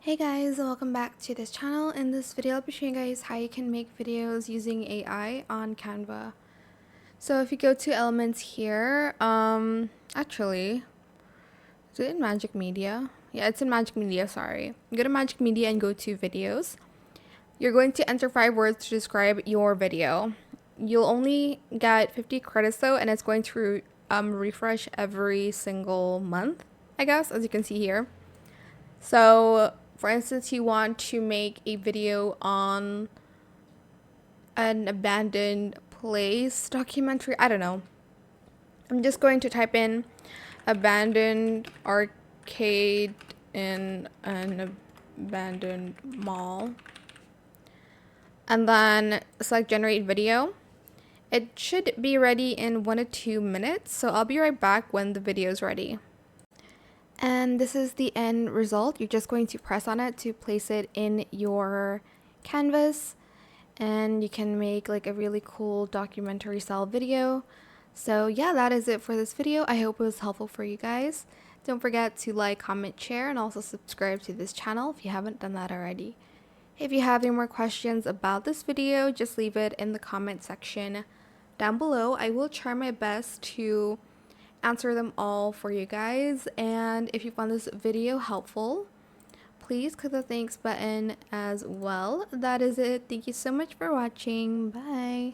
Hey guys, welcome back to this channel. In this video, I'll be showing you guys how you can make videos using AI on Canva. So if you go to elements here, actually, is it in Magic Media? Yeah, it's in Magic Media, sorry. Go to Magic Media and go to videos. You're going to enter 5 words to describe your video. You'll only get 50 credits though, and it's going to refresh every single month, I guess, as you can see here. So, for instance, you want to make a video on an abandoned place documentary. I don't know. I'm just going to type in abandoned arcade in an abandoned mall. And then select generate video. It should be ready in 1 to 2 minutes. So I'll be right back when the video is ready. And this is the end result. You're just going to press on it to place it in your canvas, and you can make like a really cool documentary style video. So yeah, that is it for this video. I hope it was helpful for you guys. Don't forget to like, comment, share, and also subscribe to this channel if you haven't done that already. If you have any more questions about this video, just leave it in the comment section down below. I will try my best to answer them all for you guys. And if you found this video helpful, please click the thanks button as well. That is it. Thank you so much for watching. Bye.